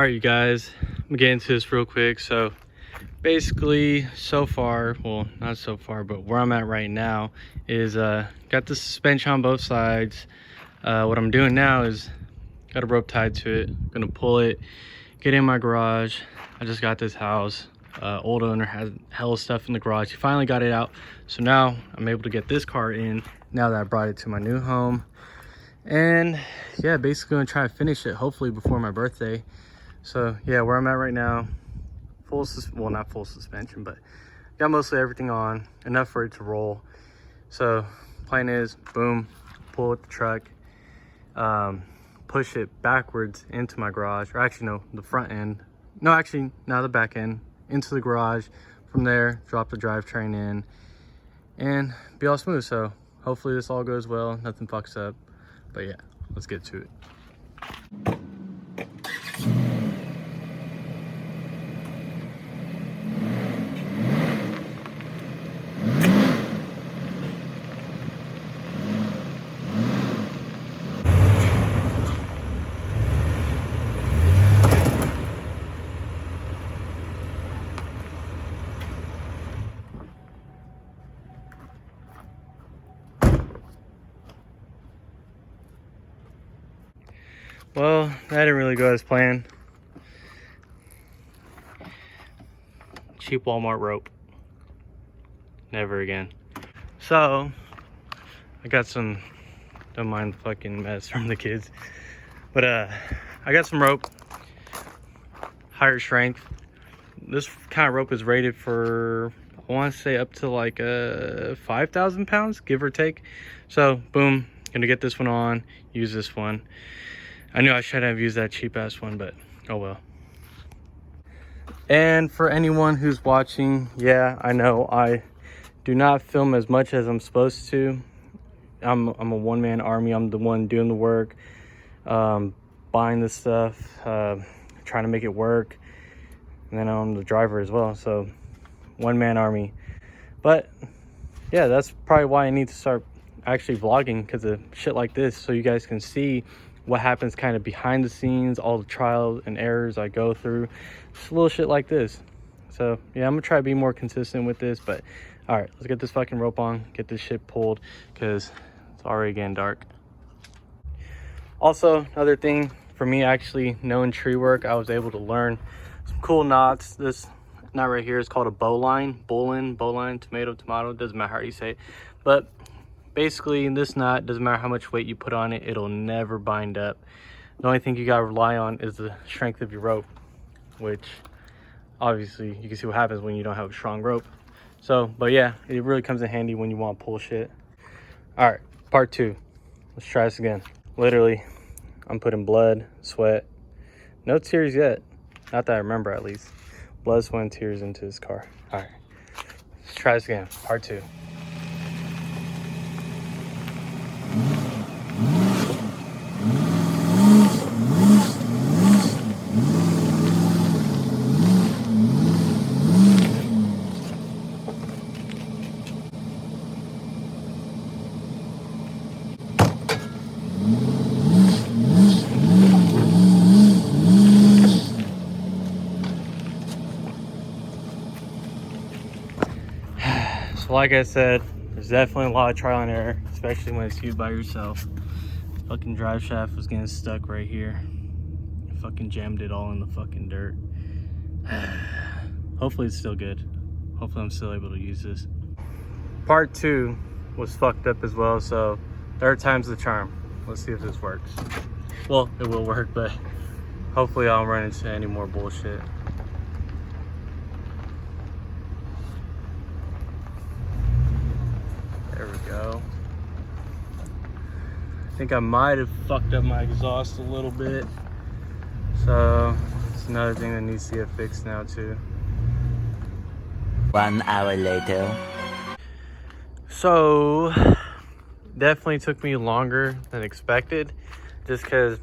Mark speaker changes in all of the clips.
Speaker 1: All right, you guys, I'm gonna get into this real quick. So basically, so far, well, not so far, but where I'm at right now is got the suspension on both sides. What I'm doing now is got a rope tied to it. I'm gonna pull it, get in my garage. I just got this house. Old owner has hella stuff in the garage. He finally got it out, so now I'm able to get this car in now that I brought it to my new home. And yeah, basically gonna try to finish it hopefully before my birthday. So yeah, where I'm at right now, well, not full suspension, but got mostly everything on, enough for it to roll. So plan is, boom, pull with the truck, push it backwards into my garage, or actually no, the front end, no, actually now the back end, into the garage. From there, drop the drivetrain in and be all smooth. So hopefully this all goes well, nothing fucks up. But yeah, let's get to it. Well, that didn't really go as planned. Cheap Walmart rope. Never again. So, I got some, don't mind the fucking mess from the kids. But I got some rope, higher strength. This kind of rope is rated for, I want to say up to like 5,000 pounds, give or take. So, boom, gonna get this one on, use this one. I knew I shouldn't have used that cheap ass one, but oh well. And for anyone who's watching, yeah, I know I do not film as much as I'm supposed to. I'm a one-man army. I'm the one doing the work, buying the stuff, trying to make it work, and then I'm the driver as well. So one-man army. But yeah, that's probably why I need to start actually vlogging, because of shit like this, so you guys can see what happens kind of behind the scenes, all the trials and errors I go through, just little shit like this. So yeah, I'm gonna try to be more consistent with this. But all right, let's get this fucking rope on, get this shit pulled, because it's already getting dark. Also, another thing for me, actually knowing tree work, I was able to learn some cool knots. This knot right here is called a bowline, tomato, doesn't matter how you say it. But basically, this knot, doesn't matter how much weight you put on it, it'll never bind up. The only thing you gotta rely on is the strength of your rope, which obviously you can see what happens when you don't have a strong rope. So, but yeah, it really comes in handy when you want to pull shit. All right, part 2. Let's try this again. Literally, I'm putting blood, sweat, no tears yet. Not that I remember, at least. Blood, sweat, and tears into this car. All right, let's try this again, part 2. So like I said, there's definitely a lot of trial and error, especially when it's used by yourself. Fucking drive shaft was getting stuck right here. I fucking jammed it all in the fucking dirt. Hopefully it's still good. Hopefully I'm still able to use this. Part 2 was fucked up as well, so third time's the charm. Let's see if this works. Well, it will work, but hopefully I don't run into any more bullshit. There we go. I think I might have fucked up my exhaust a little bit. So it's another thing that needs to get fixed now too.
Speaker 2: 1 hour later.
Speaker 1: So definitely took me longer than expected, just because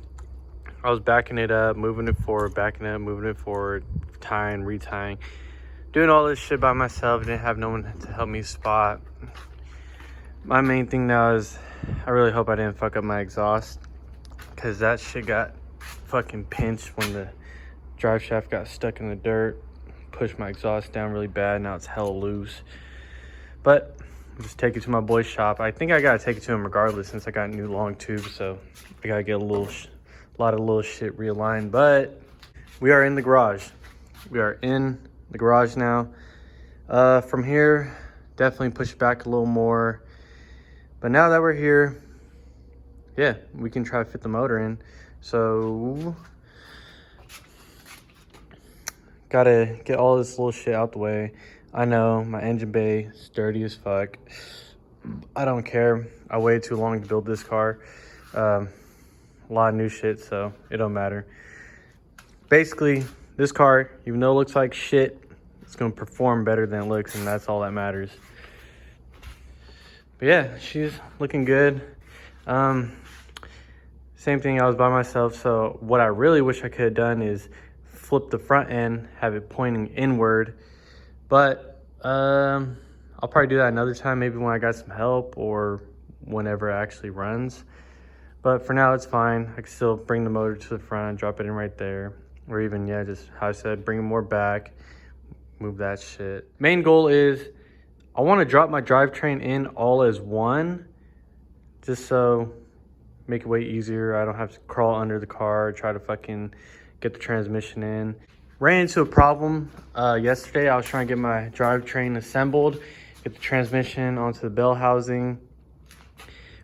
Speaker 1: I was backing it up, moving it forward, backing it up, moving it forward, tying, retying, doing all this shit by myself. Didn't have no one to help me spot. My main thing now is I really hope I didn't fuck up my exhaust, because that shit got fucking pinched when the drive shaft got stuck in the dirt, pushed my exhaust down really bad. Now it's hella loose. But just take it to my boy's shop. I think I gotta take it to him regardless since I got new long tubes, so I gotta get a lot of little shit realigned. But we are in the garage. We are in the garage now. From here, definitely push it back a little more. But now that we're here, yeah, we can try to fit the motor in. So gotta get all this little shit out the way. I know my engine bay is dirty as fuck. I don't care. I waited too long to build this car. A lot of new shit, so it don't matter. Basically, this car, even though it looks like shit, it's gonna perform better than it looks, and that's all that matters. But yeah, she's looking good. Same thing, I was by myself, so what I really wish I could have done is flip the front end, have it pointing inward. But I'll probably do that another time, maybe when I got some help or whenever it actually runs. But for now, it's fine. I can still bring the motor to the front, drop it in right there. Or even, yeah, just how I said, bring it more back, move that shit. Main goal is I want to drop my drivetrain in all as one, just so make it way easier. I don't have to crawl under the car, try to fucking get the transmission in. Ran into a problem yesterday. I was trying to get my drivetrain assembled, get the transmission onto the bell housing.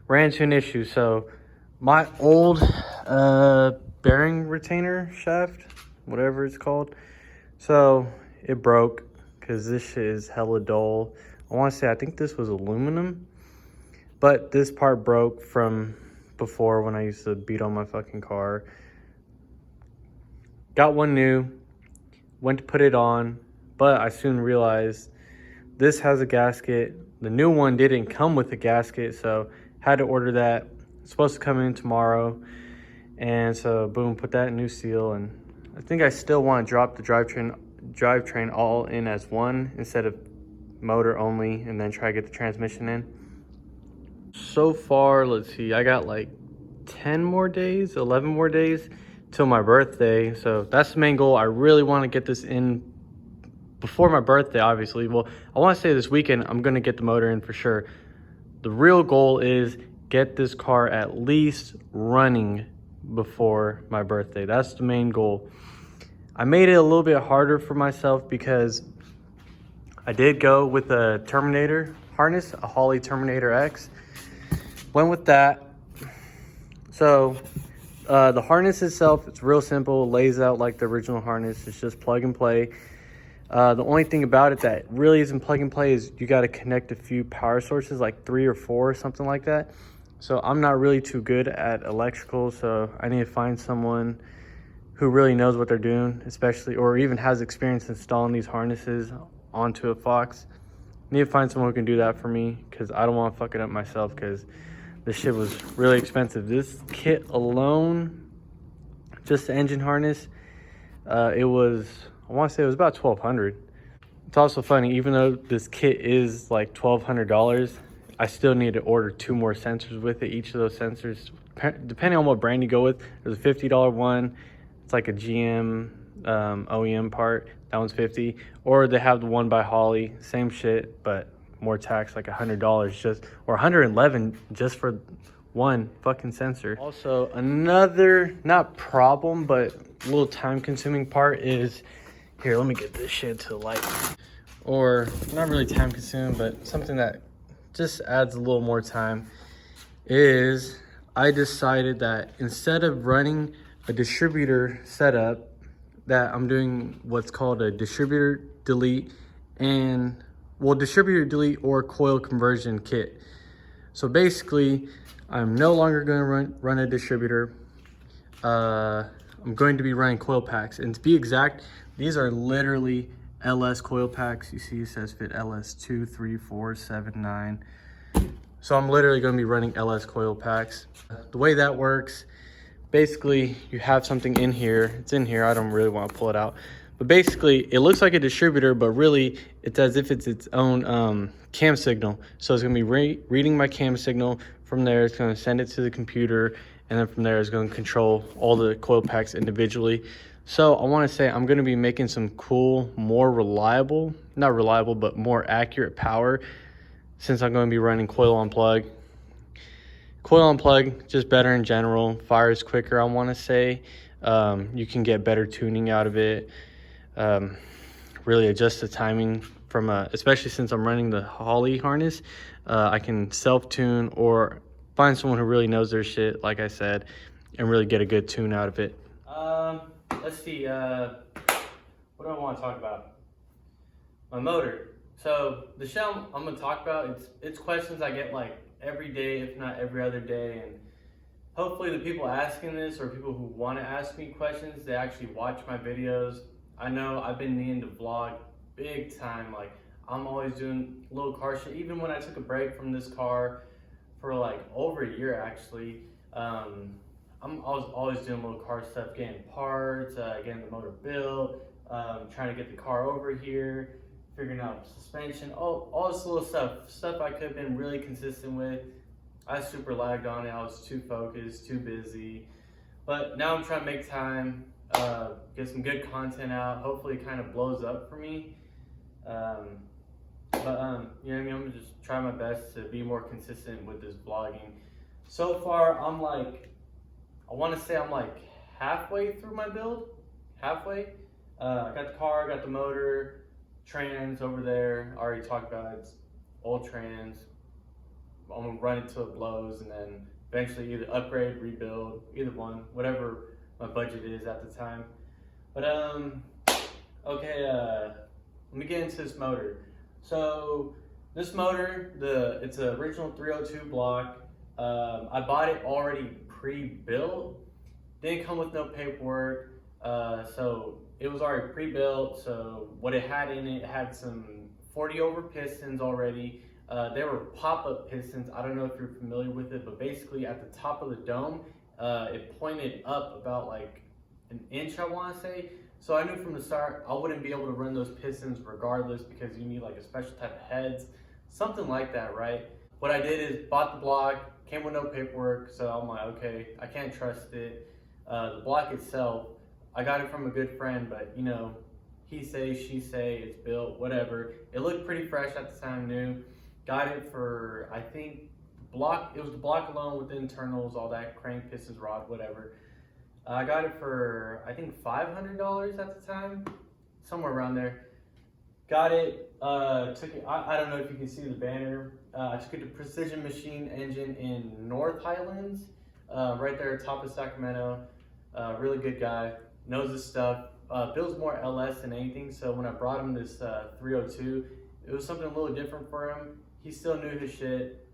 Speaker 1: Ran into an issue. So my old bearing retainer shaft, whatever it's called, so it broke because this shit is hella dull. I want to say I think this was aluminum, but this part broke from before when I used to beat on my fucking car. Got one new, went to put it on, but I soon realized this has a gasket. The new one didn't come with a gasket, so had to order that. It's supposed to come in tomorrow. And so boom, put that new seal. And I think I still want to drop the drivetrain all in as one instead of motor only, and then try to get the transmission in. So far, let's see, I got like 10 more days, 11 more days till my birthday. So that's the main goal. I really want to get this in before my birthday, obviously. Well, I want to say this weekend I'm going to get the motor in for sure. The real goal is get this car at least running before my birthday. That's the main goal. I made it a little bit harder for myself because I did go with a Terminator harness, a Holley Terminator X. Went with that. So the harness itself, it's real simple, lays out like the original harness. It's just plug and play. The only thing about it that really isn't plug and play is you got to connect a few power sources, like 3 or 4 or something like that. So I'm not really too good at electrical, so I need to find someone who really knows what they're doing, especially, or even has experience installing these harnesses onto a Fox. I need to find someone who can do that for me, because I don't want to fuck it up myself, because this shit was really expensive. This kit alone, just the engine harness, it was, I want to say it was about $1,200. It's also funny, even though this kit is like $1,200, I still need to order 2 more sensors with it. Each of those sensors, depending on what brand you go with, there's a $50 one. It's like a GM OEM part. That one's $50. Or they have the one by Holley, same shit, but more tax, like $100 just, or $111 just for one fucking sensor. Also, another, not problem, but a little time consuming part is, here, let me get this shit to the light. Or not really time consuming, but something that just adds a little more time is I decided that instead of running a distributor setup, that I'm doing what's called a distributor delete and, well, distributor delete or coil conversion kit. So basically, I'm no longer going to run a distributor. I'm going to be running coil packs, and to be exact, these are literally LS coil packs. You see it says fit LS 2, 3, 4, 7, 9. So I'm literally going to be running LS coil packs. The way that works, basically you have something in here. It's in here. I don't really want to pull it out. But basically it looks like a distributor, but really it's as if it's its own cam signal. So it's going to be reading my cam signal. From there, it's going to send it to the computer. And then from there, it's going to control all the coil packs individually. So I want to say I'm going to be making some cool, more reliable, not reliable, but more accurate power, since I'm going to be running coil on plug. Coil on plug, just better in general, fires quicker, I want to say. You can get better tuning out of it. Um, really adjust the timing from especially since I'm running the Holly harness. I can self-tune or find someone who really knows their shit, like I said, and really get a good tune out of it. Let's see, what do I want to talk about? My motor. So the shell I'm gonna talk about, it's questions I get like every day, if not every other day, and hopefully the people asking this or people who want to ask me questions, they actually watch my videos. I know I've been needing to vlog big time. Like, I'm always doing little car shit. Even when I took a break from this car for like over a year actually, I was always doing little car stuff, getting parts, getting the motor built, trying to get the car over here, figuring out suspension, all this little stuff I could have been really consistent with. I super lagged on it. I was too focused, too busy. But now I'm trying to make time, get some good content out. Hopefully it kind of blows up for me. You know what I mean? I'm gonna just try my best to be more consistent with this vlogging. So far, I'm like, I want to say I'm like halfway through my build. Halfway. I got the car, got the motor, trans over there. I already talked about it. It's old trans. I'm gonna run it till it blows, and then eventually either upgrade, rebuild, either one, whatever my budget is at the time. But okay, let me get into this motor. So this motor, it's an original 302 block. I bought it already pre-built. Didn't come with no paperwork, so it was already pre-built. So what it had in it had some 40 over pistons already. They were pop-up pistons. I don't know if you're familiar with it, but basically at the top of the dome, it pointed up about like an inch, I want to say. So I knew from the start I wouldn't be able to run those pistons regardless, because you need like a special type of heads, something like that, right? What I did is bought the block, came with no paperwork, so I'm like, okay, I can't trust it. The block itself, I got it from a good friend, but you know, he say, she say, it's built, whatever. It looked pretty fresh at the time, new. Got it for, I think, it was the block alone with the internals, all that, crank, pistons, rod, whatever. I got it for, I think, $500 at the time, somewhere around there. Got it, took it, I don't know if you can see the banner. I took it to Precision Machine Engine in North Highlands, right there at top of Sacramento. Really good guy, knows his stuff, builds more LS than anything. So when I brought him this 302, it was something a little different for him. He still knew his shit,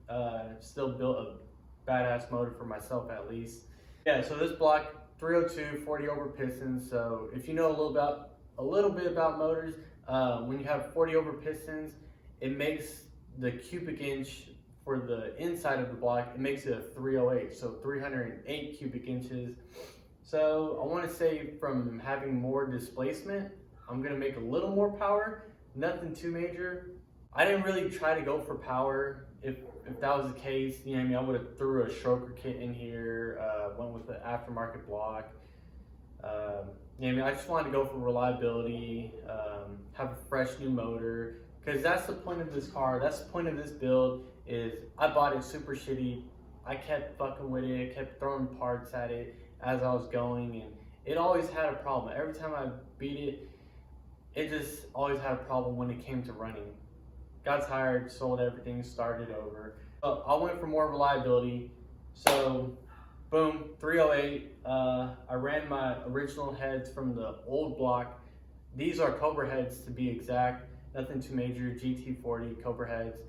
Speaker 1: still built a badass motor for myself at least. Yeah, so this block, 302, 40 over pistons. So if you know a little bit about motors, when you have 40 over pistons, it makes the cubic inch for the inside of the block, it makes it a 308, so 308 cubic inches. So I want to say from having more displacement, I'm going to make a little more power, nothing too major. I didn't really try to go for power. If that was the case, you know what I mean, I would have threw a stroker kit in here, went with the aftermarket block. You know what I mean, I just wanted to go for reliability, have a fresh new motor, because that's the point of this car, that's the point of this build, is I bought it super shitty. I kept fucking with it, kept throwing parts at it as I was going, and it always had a problem. Every time I beat it, it just always had a problem when it came to running. Got tired, sold everything, started over. So I went for more reliability. So boom, 308. I ran my original heads from the old block. These are Cobra heads to be exact. Nothing too major, GT40 Cobra heads.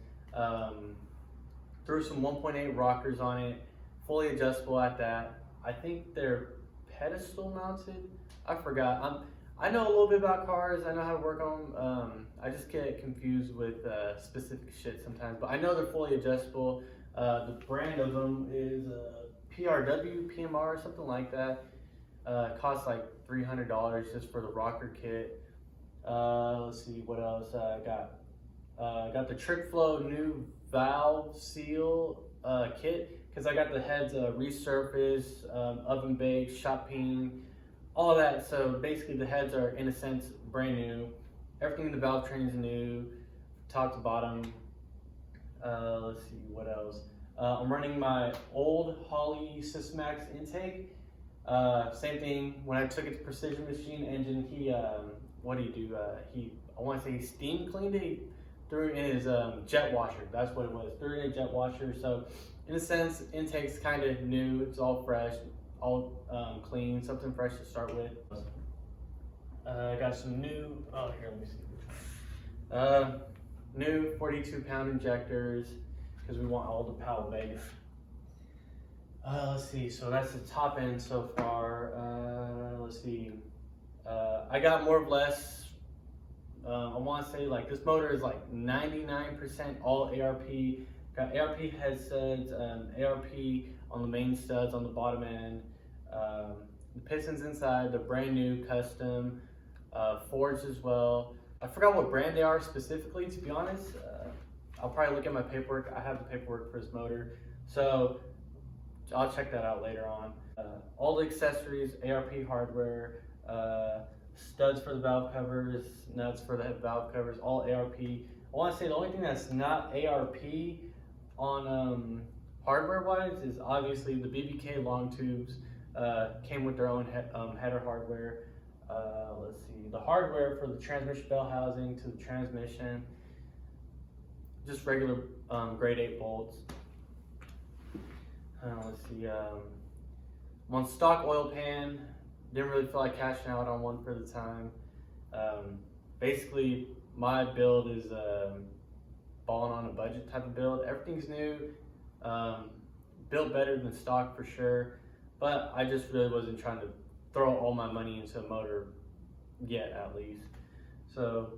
Speaker 1: Threw some 1.8 rockers on it, fully adjustable at that. I think they're pedestal mounted. I forgot. I know a little bit about cars. I know how to work on them. I just get confused with specific shit sometimes, but I know they're fully adjustable. The brand of them is PRW, PMR, something like that. It costs like $300 just for the rocker kit. Let's see what else I got. Got the Trick Flow new valve seal kit, because I got the heads resurfaced, oven baked, shot peen, all that. So basically the heads are in a sense brand new. Everything in the valve train is new, top to bottom. Let's see what else. I'm running my old Holley Systemax intake. Same thing. When I took it to Precision Machine Engine, he what do you do? I want to say he steam cleaned it. He threw it in his jet washer. That's what it was. Threw it in a jet washer. So in a sense, intake's kind of new. It's all fresh, all clean, something fresh to start with. I got some new. Oh, here, let me see. New 42-pound injectors because we want all the power base. Let's see. So that's the top end so far. Let's see. I got more or less. I want to say like this motor is like 99% all ARP. Got ARP head studs, ARP on the main studs on the bottom end. The pistons inside, they're brand new, custom, forged as well. I forgot what brand they are specifically, to be honest. I'll probably look at my paperwork. I have the paperwork for this motor, so I'll check that out later on. All the accessories, ARP hardware, studs for the valve covers, nuts for the valve covers, all ARP. I want to say the only thing that's not ARP on hardware wise is obviously the BBK long tubes. Came with their own header hardware. Let's see, the hardware for the transmission bell housing to the transmission, just regular grade 8 bolts. Let's see, I'm on stock oil pan. Didn't really feel like cashing out on one for the time. Basically, my build is balling on a budget type of build. Everything's new, built better than stock for sure, but I just really wasn't trying to throw all my money into a motor yet, at least. So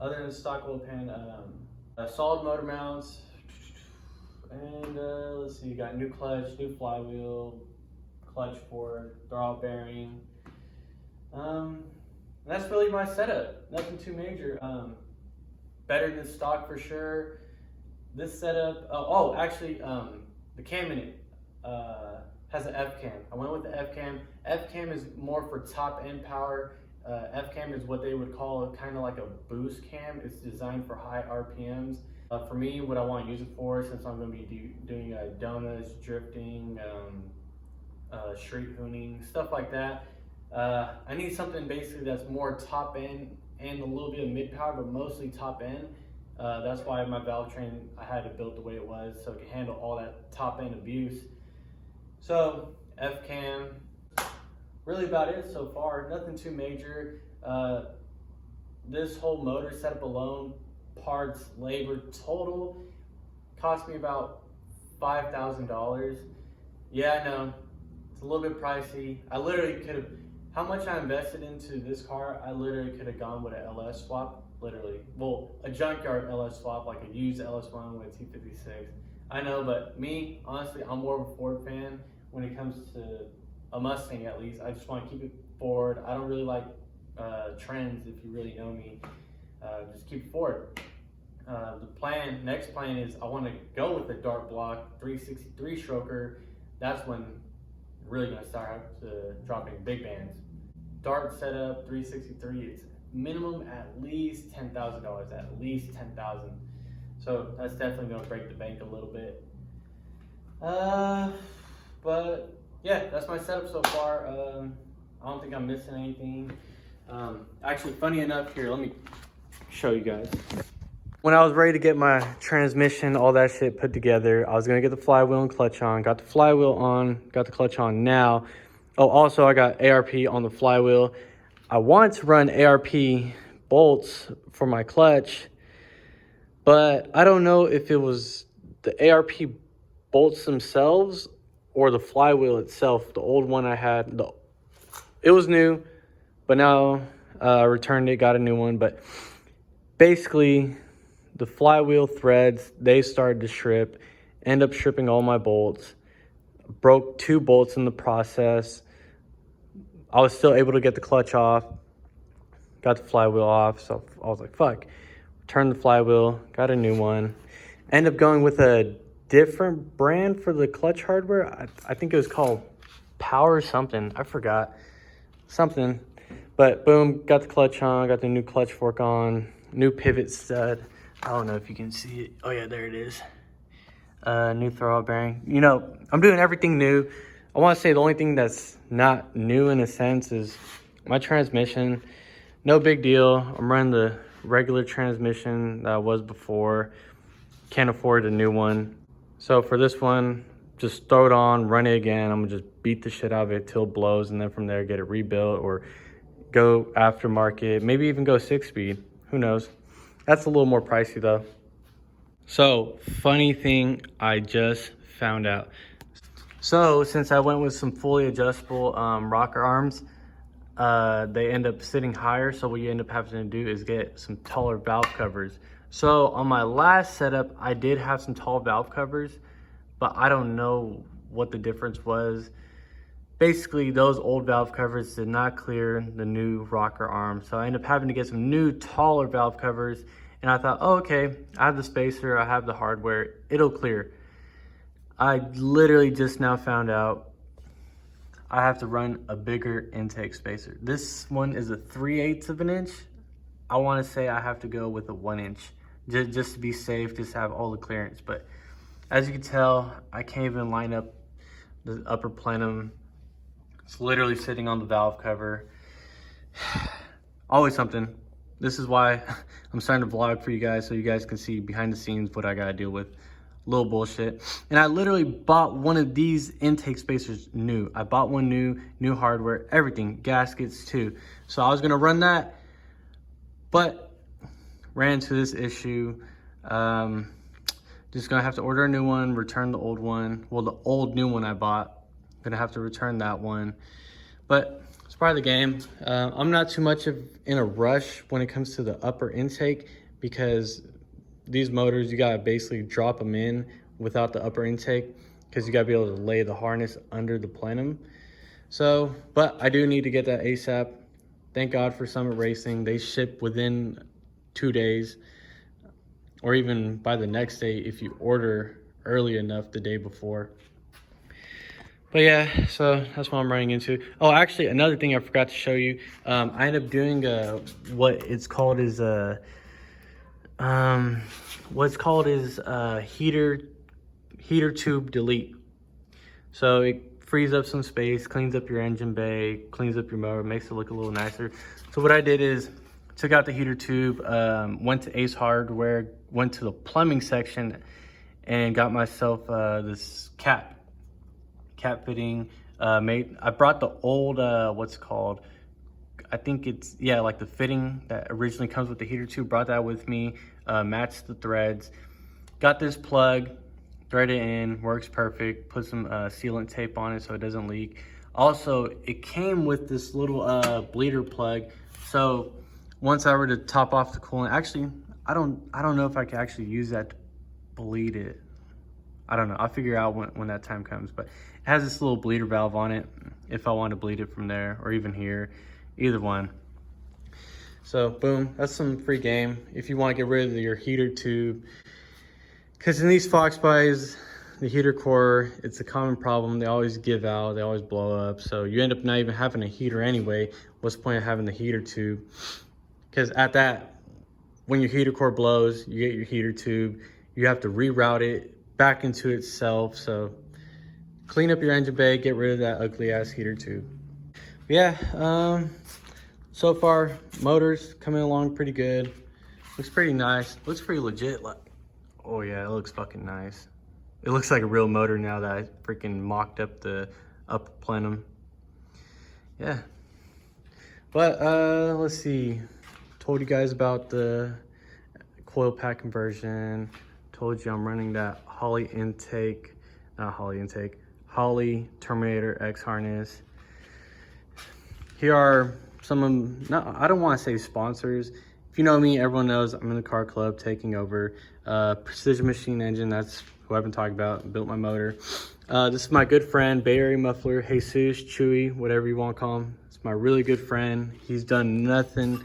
Speaker 1: other than stock oil pan, solid motor mounts, and let's see, got new clutch, new flywheel, clutch fork, throttle bearing. That's really my setup. Nothing too major. Better than stock for sure. This setup, actually, the cam in it has an F cam. I went with the F cam. F cam is more for top end power. F cam is what they would call kind of like a boost cam. It's designed for high RPMs. For me, what I want to use it for, since I'm going to be doing donuts, drifting, street hooning, stuff like that. I need something basically that's more top end and a little bit of mid power, but mostly top end. That's why my valve train, I had it built the way it was so it can handle all that top end abuse. So F cam, really about it so far. Nothing too major. This whole motor setup alone, parts, labor, total cost me about $5,000. Yeah, I know it's a little bit pricey. I literally could have, how much I invested into this car, I literally could have gone with an LS swap, literally. Well, a junkyard LS swap, like a used LS1 with a T56. I know, but me, honestly, I'm more of a Ford fan when it comes to a Mustang, at least. I just want to keep it Ford. I don't really like trends, if you really know me. Just keep it Ford. The next plan is I want to go with the dark block 363 stroker. That's when really gonna start dropping big bands. Dart setup 363, it's minimum at least $10,000, at least $10,000. So that's definitely gonna break the bank a little bit. But yeah, that's my setup so far. I don't think I'm missing anything. Actually, funny enough, here, let me show you guys. When I was ready to get my transmission, all that shit put together, I was gonna get the flywheel and clutch on. Got the flywheel on, got the clutch on now. Oh, also I got ARP on the flywheel. I wanted to run ARP bolts for my clutch, but I don't know if it was the ARP bolts themselves or the flywheel itself. The old one I had, it was new, but now I returned it, got a new one. But basically, the flywheel threads, they started to strip, end up stripping all my bolts, broke 2 bolts in the process. I was still able to get the clutch off, got the flywheel off, so I was like, fuck. Turned the flywheel, got a new one. Ended up going with a different brand for the clutch hardware. I think it was called Power something, I forgot. something. But boom, got the clutch on, got the new clutch fork on, new pivot stud. I don't know if you can see it. Oh yeah, there it is. New throttle bearing. You know, I'm doing everything new. I want to say the only thing that's not new in a sense is my transmission. No big deal. I'm running the regular transmission that I was before. Can't afford a new one. So for this one, just throw it on, run it again. I'm gonna just beat the shit out of it till it blows, and then from there get it rebuilt or go aftermarket, maybe even go 6-speed. Who knows? That's a little more pricey though. So funny thing I just found out. So since I went with some fully adjustable rocker arms, they end up sitting higher. So what you end up having to do is get some taller valve covers. So on my last setup, I did have some tall valve covers, but I don't know what the difference was. Basically, those old valve covers did not clear the new rocker arm. So I ended up having to get some new taller valve covers. And I thought, oh, okay, I have the spacer, I have the hardware, it'll clear. I literally just now found out I have to run a bigger intake spacer. This one is a 3/8 of an inch. I want to say I have to go with a 1 inch just to be safe, just have all the clearance. But as you can tell, I can't even line up the upper plenum. It's literally sitting on the valve cover. Always something. This is why I'm starting to vlog for you guys, so you guys can see behind the scenes what I gotta deal with. Little bullshit. And I literally bought one of these intake spacers new. I bought one new hardware, everything, gaskets too. So I was gonna run that, but ran into this issue. Just gonna have to order a new one, return the old one. Well, the old new one I bought, gonna have to return that one. But it's part of the game. I'm not too much in a rush when it comes to the upper intake, because these motors, you gotta basically drop them in without the upper intake, because you gotta be able to lay the harness under the plenum. So, but I do need to get that ASAP. Thank God for Summit Racing. They ship within 2 days, or even by the next day if you order early enough the day before. But yeah, so that's what I'm running into. Oh, actually, another thing I forgot to show you. I ended up doing what it's called is heater tube delete. So it frees up some space, cleans up your engine bay, cleans up your motor, makes it look a little nicer. So what I did is took out the heater tube, went to Ace Hardware, went to the plumbing section, and got myself this cap fitting. I brought the old I think it's, yeah, like the fitting that originally comes with the heater tube, brought that with me, matched the threads, got this plug, thread it in, works perfect, put some sealant tape on it so it doesn't leak. Also, it came with this little bleeder plug, so once I were to top off the coolant, actually, I don't know if I can actually use that to bleed it. I don't know, I'll figure out when that time comes, but it has this little bleeder valve on it if I want to bleed it from there, or even here, either one. So boom, that's some free game if you want to get rid of your heater tube, because in these Fox buys, the heater core, it's a common problem. They always give out, they always blow up, so you end up not even having a heater anyway. What's the point of having the heater tube? Because at that, when your heater core blows, you get your heater tube, you have to reroute it back into itself. So clean up your engine bay, get rid of that ugly ass heater tube. Yeah, so far motors coming along pretty good. Looks pretty nice, looks pretty legit. Like, oh yeah, it looks fucking nice. It looks like a real motor now that I freaking mocked up the upper plenum. Yeah, but let's see, told you guys about the coil pack conversion, told you I'm running that Holley Terminator X harness. Here are some of, I don't want to say sponsors. If you know me, everyone knows I'm in the car club taking over. Precision Machine Engine, that's who I've been talking about, built my motor. This is my good friend, Bay Area Muffler, Jesus, Chewy, whatever you want to call him. It's my really good friend. He's done nothing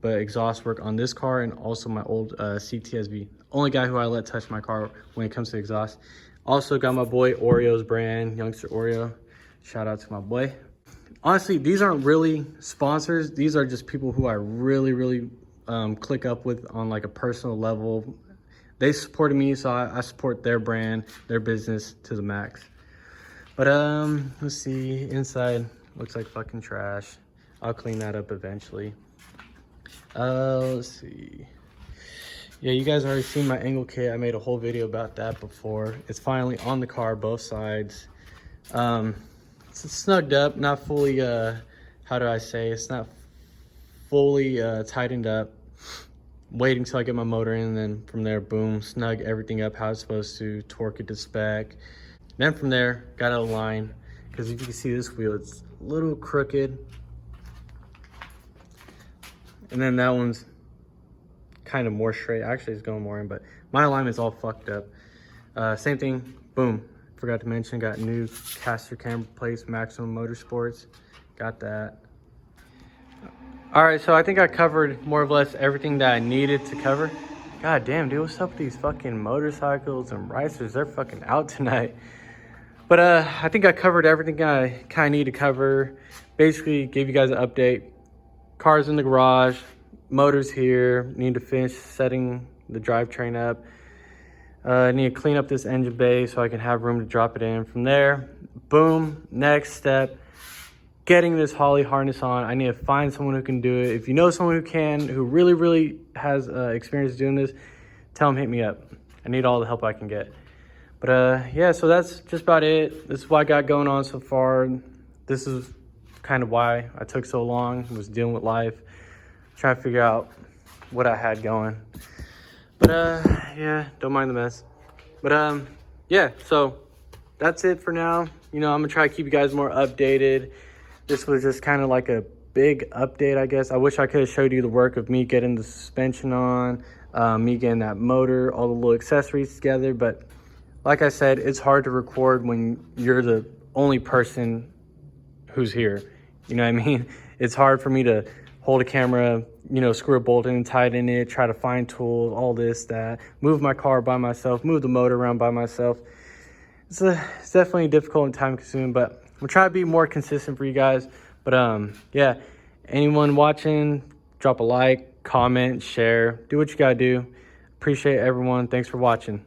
Speaker 1: but exhaust work on this car and also my old CTSV. Only guy who I let touch my car when it comes to exhaust. Also got my boy Oreo's brand, Youngster Oreo. Shout out to my boy. honestly, these aren't really sponsors. These are just people who I really click up with on like a personal level. They supported me, so I support their brand, their business to the max. But let's see, inside looks like fucking trash. I'll clean that up eventually. Let's see. Yeah, you guys already seen my angle kit. I made a whole video about that before. It's finally on the car, both sides. It's snugged up, not fully, how do I say? It's not fully tightened up. Waiting till I get my motor in, and then from there, boom, snug everything up how it's supposed to, torque it to spec. Then from there, got it aligned, because if you can see this wheel, it's a little crooked. And then that one's kind of more straight. Actually, it's going more in, but my alignment's all fucked up. Same thing, boom. Forgot to mention, got new caster camber plates, Maximum Motorsports. Got that. All right, so I think I covered more or less everything that I needed to cover. God damn, dude, what's up with these fucking motorcycles and racers? They're fucking out tonight. But I think I covered everything I kind of need to cover. Basically, gave you guys an update. Car's in the garage, motor's here. Need to finish setting the drivetrain up. I need to clean up this engine bay so I can have room to drop it in. From there, boom, next step. Getting this Holley harness on. I need to find someone who can do it. If you know someone who can, who really has experience doing this, tell them hit me up. I need all the help I can get. But yeah, so that's just about it. This is what I got going on so far. This is kind of why I took so long, was dealing with life, trying to figure out what I had going. But yeah, don't mind the mess. But yeah, so that's it for now. You know, I'm gonna try to keep you guys more updated. This was just kind of like a big update, I guess. I wish I could have showed you the work of me getting the suspension on, me getting that motor, all the little accessories together. But like I said, it's hard to record when you're the only person who's here. You know what I mean? It's hard for me to hold a camera, you know, screw a bolt in, tighten it, try to find tools, all this, that, move my car by myself, move the motor around by myself. It's definitely difficult and time consuming, but we'll try to be more consistent for you guys. But yeah, anyone watching, drop a like, comment, share, do what you gotta do. Appreciate everyone. Thanks for watching.